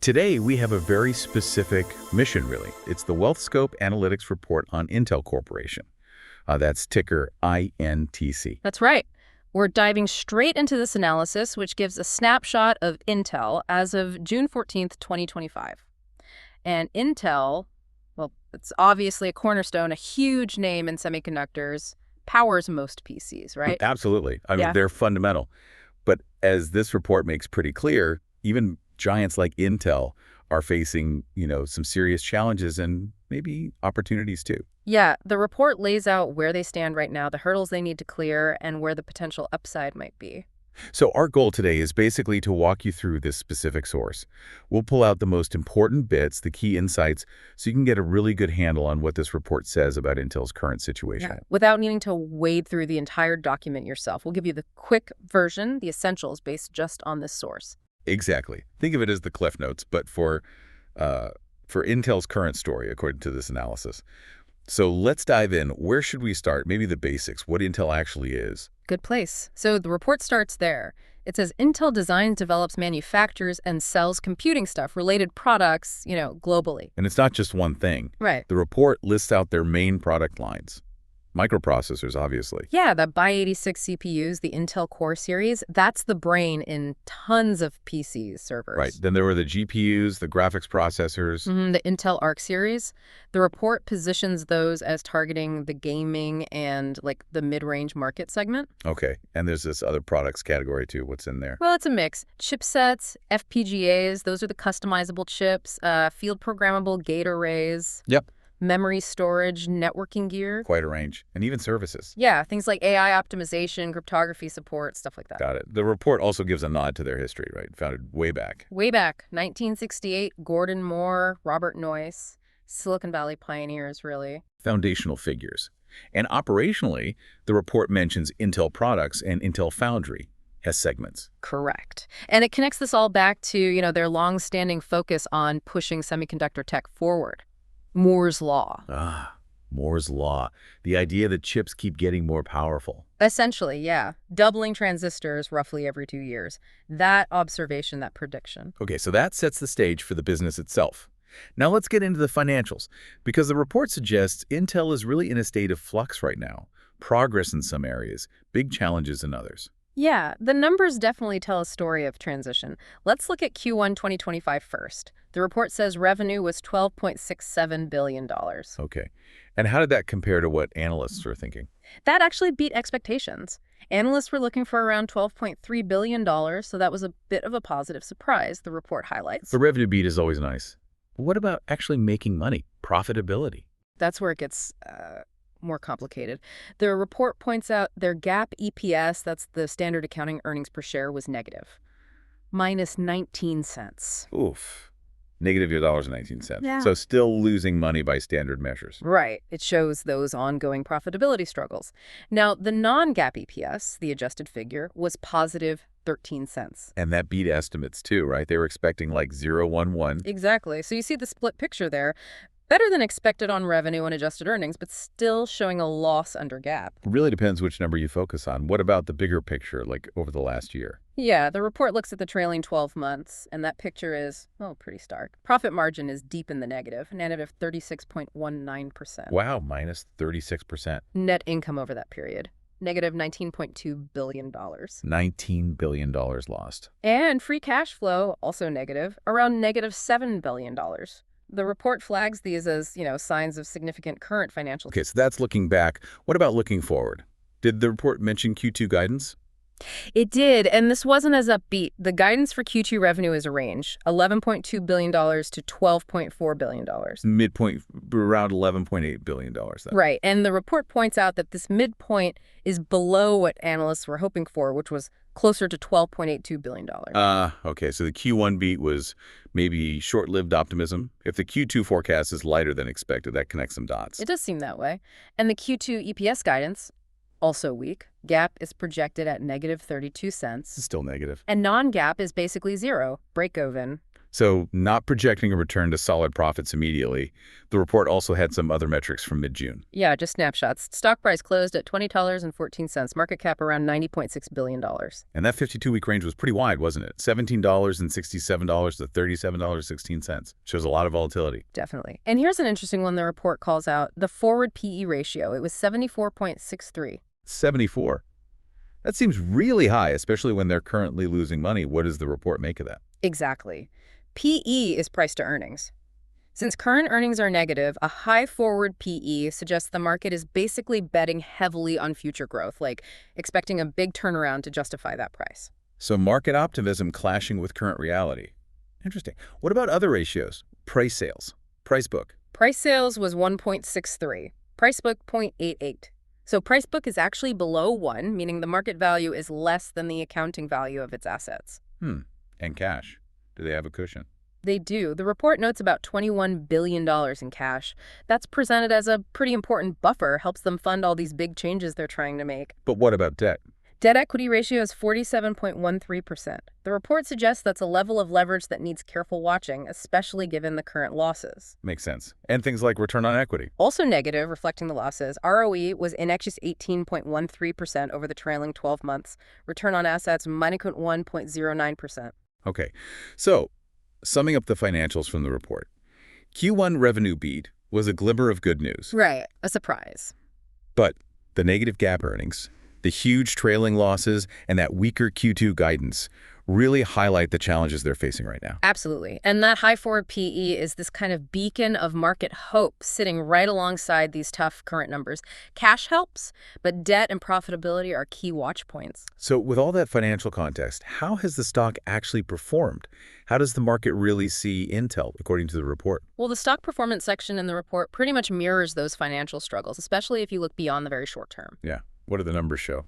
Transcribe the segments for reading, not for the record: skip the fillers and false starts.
Today, we have a very specific mission, really. It's the Wealth Scope Analytics Report on Intel Corporation. That's ticker INTC. That's right. We're diving straight into this analysis, which gives a snapshot of Intel as of June 14th, 2025. And Intel, well, it's obviously a cornerstone, a huge name in semiconductors, powers most PCs, right? Absolutely. I mean, they're fundamental. But as this report makes pretty clear, even giants like Intel are facing, some serious challenges and maybe opportunities too. Yeah, the report lays out where they stand right now, the hurdles they need to clear, and where the potential upside might be. So our goal today is basically to walk you through this specific source. We'll pull out the most important bits, the key insights, so you can get a really good handle on what this report says about Intel's current situation. Yeah, without needing to wade through the entire document yourself. We'll give you the quick version, the essentials, based just on this source. Exactly. Think of it as the Cliff Notes, but for Intel's current story, according to this analysis. So let's dive in. Where should we start? Maybe the basics, what Intel actually is. Good place. So the report starts there. It says Intel designs, develops, manufactures, and sells computing stuff, related products, globally. And it's not just one thing. Right. The report lists out their main product lines. Microprocessors, obviously. Yeah, the x86 CPUs, the Intel Core series, that's the brain in tons of PCs, servers. Right. Then there were the GPUs, the graphics processors. The Intel Arc series. The report positions those as targeting the gaming and, the mid-range market segment. Okay. And there's this other products category, too. What's in there? Well, it's a mix. Chipsets, FPGAs, those are the customizable chips, field programmable gate arrays. Yep. Memory storage, networking gear. Quite a range. And even services. Yeah, things like AI optimization, cryptography support, stuff like that. Got it. The report also gives a nod to their history, right? Founded way back. Way back, 1968, Gordon Moore, Robert Noyce, Silicon Valley pioneers, really. Foundational figures. And operationally, the report mentions Intel Products and Intel Foundry as segments. Correct. And it connects this all back to, their long-standing focus on pushing semiconductor tech forward. Moore's Law. Moore's Law. The idea that chips keep getting more powerful. Essentially, yeah. Doubling transistors roughly every 2 years. That observation, that prediction. Okay, so that sets the stage for the business itself. Now let's get into the financials, because the report suggests Intel is really in a state of flux right now. Progress in some areas, big challenges in others. Yeah, the numbers definitely tell a story of transition. Let's look at Q1 2025 first. The report says revenue was $12.67 billion. Okay. And how did that compare to what analysts were thinking? That actually beat expectations. Analysts were looking for around $12.3 billion, so that was a bit of a positive surprise, the report highlights. The revenue beat is always nice. But what about actually making money, profitability? That's where it gets more complicated. The report points out their GAAP EPS, that's the standard accounting earnings per share, was negative. Minus 19 cents. Oof. Negative $2.19. Yeah. So still losing money by standard measures. Right. It shows those ongoing profitability struggles. Now, the non-GAAP EPS, the adjusted figure, was positive 13 cents. And that beat estimates too, right? They were expecting like 0.11. Exactly. So you see the split picture there. Better than expected on revenue and adjusted earnings, but still showing a loss under GAAP. Really depends which number you focus on. What about the bigger picture, like over the last year? Yeah, the report looks at the trailing 12 months, and that picture is, pretty stark. Profit margin is deep in the negative 36.19%. Wow, minus 36%. Net income over that period, negative $19.2 billion. $19 billion lost. And free cash flow, also negative, around negative $7 billion. The report flags these as, signs of significant current financial... Okay, so that's looking back. What about looking forward? Did the report mention Q2 guidance? It did, and this wasn't as upbeat. The guidance for Q2 revenue is a range, $11.2 billion to $12.4 billion. Midpoint, around $11.8 billion. Then. Right, and the report points out that this midpoint is below what analysts were hoping for, which was closer to $12.82 billion. Okay, so the Q1 beat was maybe short-lived optimism. If the Q2 forecast is lighter than expected, that connects some dots. It does seem that way. And the Q2 EPS guidance, also weak. GAAP is projected at negative 32 cents. Still negative. And non-GAAP is basically zero, break-even. So not projecting a return to solid profits immediately. The report also had some other metrics from mid-June. Yeah, just snapshots. Stock price closed at $20.14, market cap around $90.6 billion. And that 52-week range was pretty wide, wasn't it? $17.67 to $37.16. Shows a lot of volatility. Definitely. And here's an interesting one the report calls out, the forward PE ratio. It was 74.63. 74. That seems really high, especially when they're currently losing money. What does the report make of that? Exactly. PE is price to earnings. Since current earnings are negative, a high forward PE suggests the market is basically betting heavily on future growth, like expecting a big turnaround to justify that price. So market optimism clashing with current reality. Interesting. What about other ratios? Price sales, price book. Price sales was 1.63, price book 0.88. So price book is actually below 1, meaning the market value is less than the accounting value of its assets. And cash. Do they have a cushion? They do. The report notes about $21 billion in cash. That's presented as a pretty important buffer, helps them fund all these big changes they're trying to make. But what about debt? Debt-equity ratio is 47.13%. The report suggests that's a level of leverage that needs careful watching, especially given the current losses. Makes sense. And things like return on equity. Also negative, reflecting the losses, ROE was in excess 18.13% over the trailing 12 months. Return on assets, minus 1.09%. Okay, so summing up the financials from the report, Q1 revenue beat was a glimmer of good news. Right, a surprise. But the negative GAAP earnings, the huge trailing losses, and that weaker Q2 guidance really highlight the challenges they're facing right now. Absolutely. And that high forward PE is this kind of beacon of market hope sitting right alongside these tough current numbers. Cash helps, but debt and profitability are key watch points. So with all that financial context, how has the stock actually performed? How does the market really see Intel, according to the report? Well, the stock performance section in the report pretty much mirrors those financial struggles, especially if you look beyond the very short term. Yeah. What do the numbers show?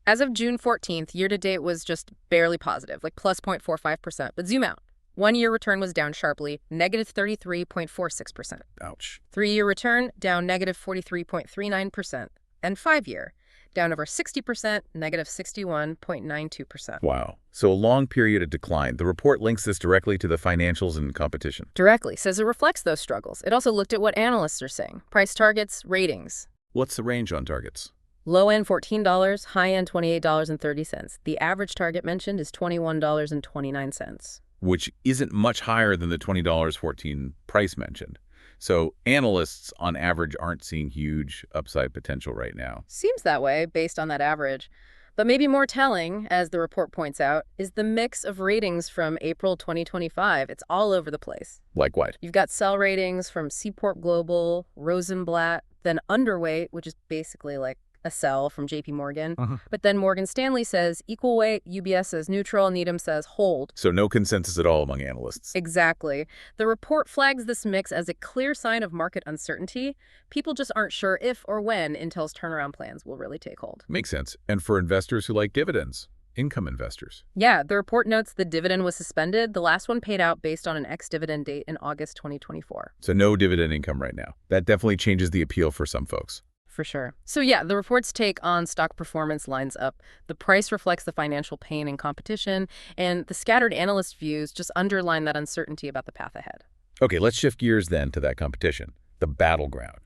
As of June 14th, year-to-date was just barely positive, like plus 0.45%. But zoom out. One-year return was down sharply, negative 33.46%. Ouch. Three-year return, down negative 43.39%. And five-year, down over 60%, negative 61.92%. Wow. So a long period of decline. The report links this directly to the financials and competition. Directly, says it reflects those struggles. It also looked at what analysts are saying. Price targets, ratings. What's the range on targets? Low end $14, high end $28.30. The average target mentioned is $21.29. Which isn't much higher than the $20.14 price mentioned. So analysts, on average, aren't seeing huge upside potential right now. Seems that way, based on that average. But maybe more telling, as the report points out, is the mix of ratings from April 2025. It's all over the place. Like what? You've got sell ratings from Seaport Global, Rosenblatt, then underweight, which is basically like a sell from JP Morgan. But then Morgan Stanley says equal weight, UBS says neutral, Needham says hold. So no consensus at all among analysts. Exactly. The report flags this mix as a clear sign of market uncertainty. People just aren't sure if or when Intel's turnaround plans will really take hold. Makes sense. And for investors who like dividends, income investors. Yeah, the report notes the dividend was suspended. The last one paid out based on an ex-dividend date in August 2024. So no dividend income right now. That definitely changes the appeal for some folks. For sure. So yeah, the report's take on stock performance lines up. The price reflects the financial pain and competition, and the scattered analyst views just underline that uncertainty about the path ahead. Okay, let's shift gears then to that competition, the battleground.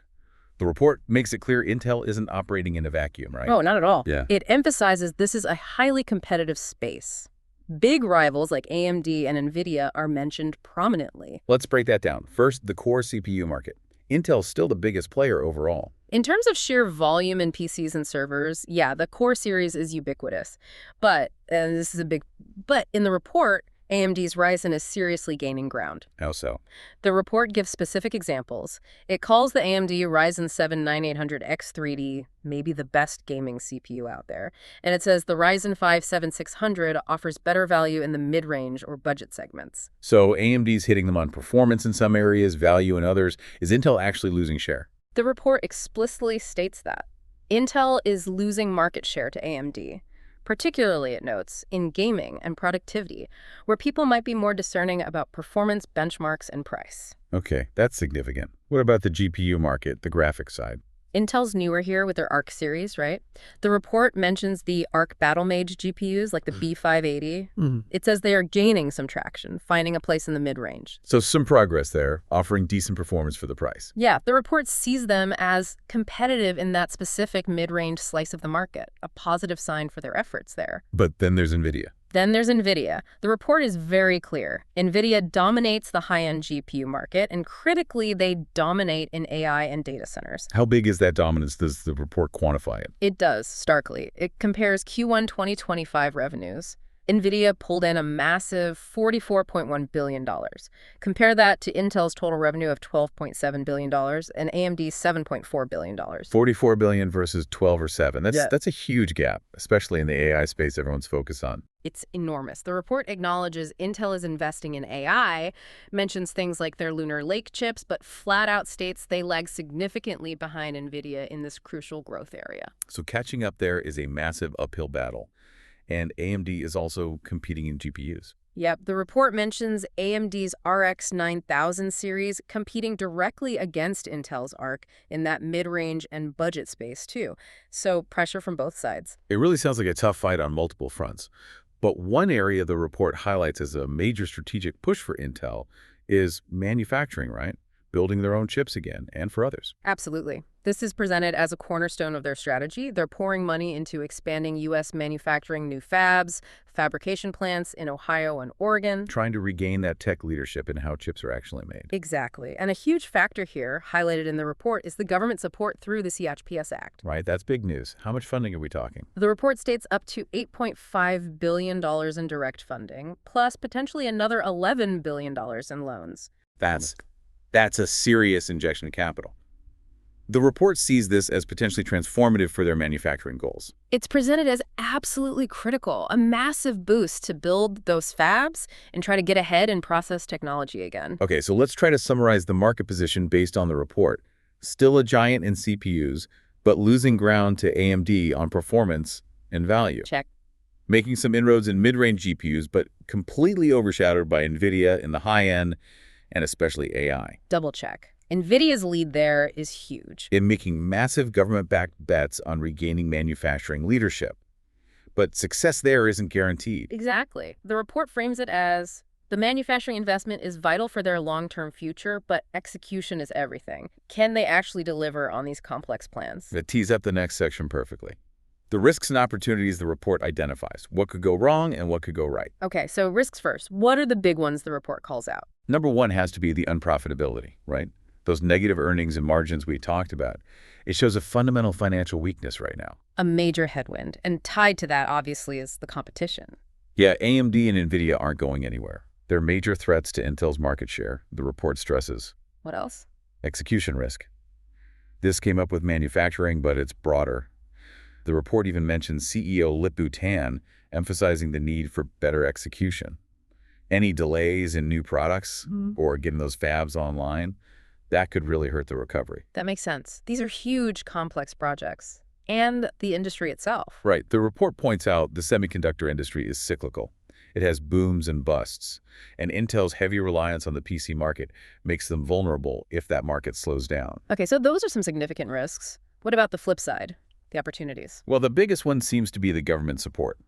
The report makes it clear Intel isn't operating in a vacuum, right? Oh, not at all. Yeah. It emphasizes this is a highly competitive space. Big rivals like AMD and NVIDIA are mentioned prominently. Let's break that down. First, the core CPU market. Intel's still the biggest player overall. In terms of sheer volume in PCs and servers, yeah, the Core series is ubiquitous. But, and this is a big but, in the report, AMD's Ryzen is seriously gaining ground. How so? The report gives specific examples. It calls the AMD Ryzen 7 9800X3D maybe the best gaming CPU out there. And it says the Ryzen 5 7600 offers better value in the mid-range or budget segments. So AMD's hitting them on performance in some areas, value in others. Is Intel actually losing share? The report explicitly states that. Intel is losing market share to AMD. Particularly, it notes, in gaming and productivity, where people might be more discerning about performance benchmarks and price. Okay, that's significant. What about the GPU market, the graphics side? Intel's newer here with their Arc series, right? The report mentions the Arc Battlemage GPUs, like the B580. It says they are gaining some traction, finding a place in the mid-range. So some progress there, offering decent performance for the price. Yeah, the report sees them as competitive in that specific mid-range slice of the market, a positive sign for their efforts there. But then there's NVIDIA. Then there's NVIDIA. The report is very clear. NVIDIA dominates the high-end GPU market, and critically, they dominate in AI and data centers. How big is that dominance? Does the report quantify it? It does, starkly. It compares Q1 2025 revenues. NVIDIA pulled in a massive $44.1 billion. Compare that to Intel's total revenue of $12.7 billion and AMD's $7.4 billion. 44 billion versus 12 or 7. That's a huge gap, especially in the AI space everyone's focused on. It's enormous. The report acknowledges Intel is investing in AI, mentions things like their Lunar Lake chips, but flat out states they lag significantly behind NVIDIA in this crucial growth area. So catching up there is a massive uphill battle. And AMD is also competing in GPUs. Yep, the report mentions AMD's RX 9000 series competing directly against Intel's Arc in that mid-range and budget space, too. So pressure from both sides. It really sounds like a tough fight on multiple fronts. But one area the report highlights as a major strategic push for Intel is manufacturing, right? Building their own chips again, and for others. Absolutely. This is presented as a cornerstone of their strategy. They're pouring money into expanding U.S. manufacturing, new fabs, fabrication plants in Ohio and Oregon. Trying to regain that tech leadership in how chips are actually made. Exactly. And a huge factor here, highlighted in the report, is the government support through the CHPS Act. Right, that's big news. How much funding are we talking? The report states up to $8.5 billion in direct funding, plus potentially another $11 billion in loans. That's a serious injection of capital. The report sees this as potentially transformative for their manufacturing goals. It's presented as absolutely critical, a massive boost to build those fabs and try to get ahead in process technology again. Okay, so let's try to summarize the market position based on the report. Still a giant in CPUs, but losing ground to AMD on performance and value. Check. Making some inroads in mid-range GPUs, but completely overshadowed by NVIDIA in the high end, and especially AI. Double check. NVIDIA's lead there is huge. In making massive government-backed bets on regaining manufacturing leadership. But success there isn't guaranteed. Exactly. The report frames it as the manufacturing investment is vital for their long-term future, but execution is everything. Can they actually deliver on these complex plans? That tees up the next section perfectly. The risks and opportunities the report identifies. What could go wrong and what could go right. Okay, so risks first. What are the big ones the report calls out? Number one has to be the unprofitability, right? Those negative earnings and margins we talked about. It shows a fundamental financial weakness right now. A major headwind. And tied to that, obviously, is the competition. Yeah, AMD and NVIDIA aren't going anywhere. They're major threats to Intel's market share, the report stresses. What else? Execution risk. This came up with manufacturing, but it's broader. The report even mentions CEO Lip-Bu Tan emphasizing the need for better execution. Any delays in new products or getting those fabs online, that could really hurt the recovery. That makes sense. These are huge, complex projects. And the industry itself. Right. The report points out the semiconductor industry is cyclical. It has booms and busts. And Intel's heavy reliance on the PC market makes them vulnerable if that market slows down. Okay, so those are some significant risks. What about the flip side, the opportunities? Well, the biggest one seems to be the government support.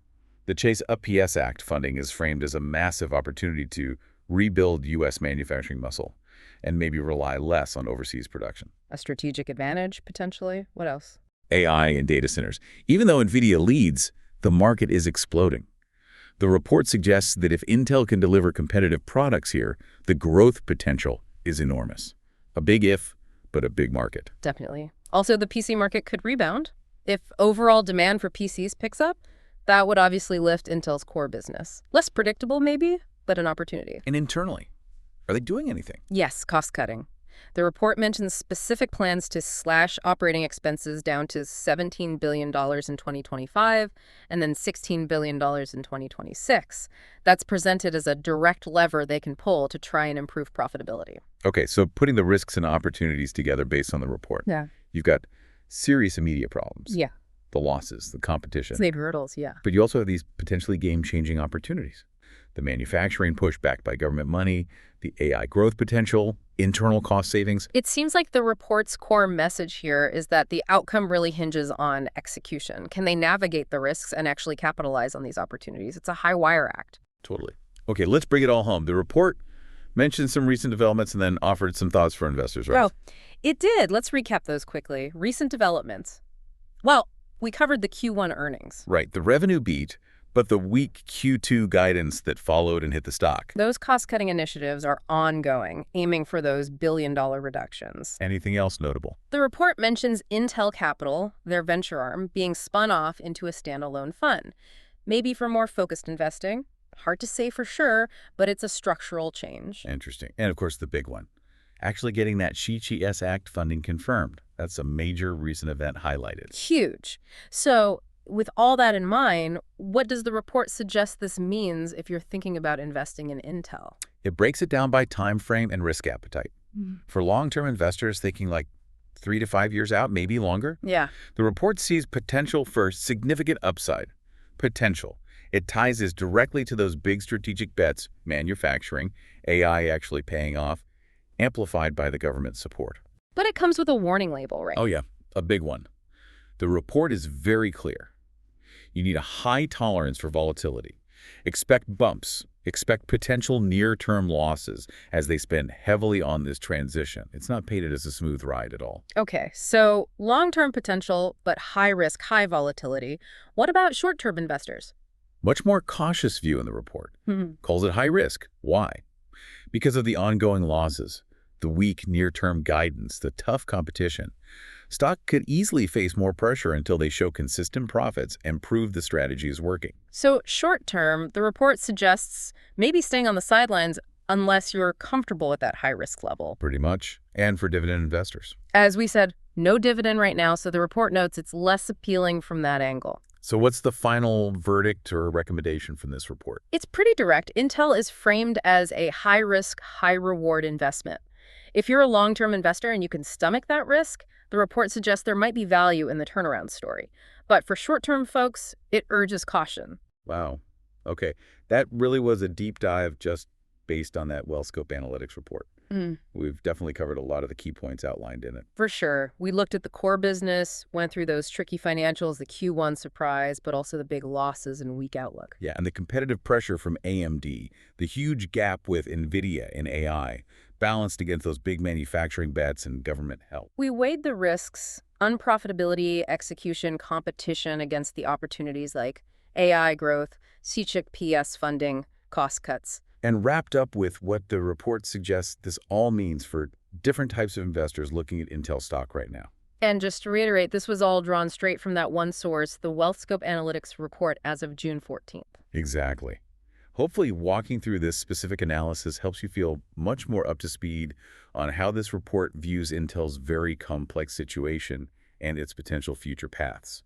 The Chase UPS Act funding is framed as a massive opportunity to rebuild U.S. manufacturing muscle and maybe rely less on overseas production. A strategic advantage, potentially? What else? AI and data centers. Even though NVIDIA leads, the market is exploding. The report suggests that if Intel can deliver competitive products here, the growth potential is enormous. A big if, but a big market. Definitely. Also, the PC market could rebound. If overall demand for PCs picks up, that would obviously lift Intel's core business. Less predictable, maybe, but an opportunity. And internally, are they doing anything? Yes, cost-cutting. The report mentions specific plans to slash operating expenses down to $17 billion in 2025 and then $16 billion in 2026. That's presented as a direct lever they can pull to try and improve profitability. Okay, so putting the risks and opportunities together based on the report. Yeah. You've got serious immediate problems. Yeah. The losses, the competition. Snake hurdles, yeah. But you also have these potentially game-changing opportunities. The manufacturing push backed by government money, the AI growth potential, internal cost savings. It seems like the report's core message here is that the outcome really hinges on execution. Can they navigate the risks and actually capitalize on these opportunities? It's a high-wire act. Totally. Okay, let's bring it all home. The report mentioned some recent developments and then offered some thoughts for investors, right? Oh, it did. Let's recap those quickly. Recent developments. Well, we covered the Q1 earnings. Right, the revenue beat, but the weak Q2 guidance that followed and hit the stock. Those cost-cutting initiatives are ongoing, aiming for those billion-dollar reductions. Anything else notable? The report mentions Intel Capital, their venture arm, being spun off into a standalone fund. Maybe for more focused investing. Hard to say for sure, but it's a structural change. Interesting. And of course, the big one. Actually getting that She-Chi-S Act funding confirmed. That's a major recent event highlighted. Huge. So, with all that in mind, what does the report suggest this means if you're thinking about investing in Intel? It breaks it down by time frame and risk appetite. For long-term investors thinking like 3 to 5 years out, maybe longer, Yeah. the report sees potential for significant upside. Potential. It ties this directly to those big strategic bets, manufacturing, AI actually paying off, amplified by the government support. But it comes with a warning label, right? Oh yeah, a big one. The report is very clear. You need a high tolerance for volatility. Expect bumps. Expect potential near-term losses as they spend heavily on this transition. It's not painted as a smooth ride at all. Okay, so long-term potential, but high risk, high volatility. What about short-term investors? Much more cautious view in the report. Calls it high risk. Why? Because of the ongoing losses, the weak near-term guidance, the tough competition. Stock could easily face more pressure until they show consistent profits and prove the strategy is working. So short-term, the report suggests maybe staying on the sidelines unless you're comfortable with that high-risk level. Pretty much. And for dividend investors. As we said, no dividend right now, so the report notes it's less appealing from that angle. So what's the final verdict or recommendation from this report? It's pretty direct. Intel is framed as a high-risk, high-reward investment. If you're a long-term investor and you can stomach that risk, the report suggests there might be value in the turnaround story. But for short-term folks, it urges caution. Wow. Okay. That really was a deep dive just based on that WellScope Analytics report. We've definitely covered a lot of the key points outlined in it. For sure. We looked at the core business, went through those tricky financials, the Q1 surprise, but also the big losses and weak outlook. Yeah, and the competitive pressure from AMD, the huge gap with NVIDIA in AI, balanced against those big manufacturing bets and government help. We weighed the risks, unprofitability, execution, competition against the opportunities like AI growth, C-Chick-PS funding, cost cuts. And wrapped up with what the report suggests this all means for different types of investors looking at Intel stock right now. And just to reiterate, this was all drawn straight from that one source, the WealthScope Analytics report as of June 14th. Exactly. Hopefully, walking through this specific analysis helps you feel much more up to speed on how this report views Intel's very complex situation and its potential future paths.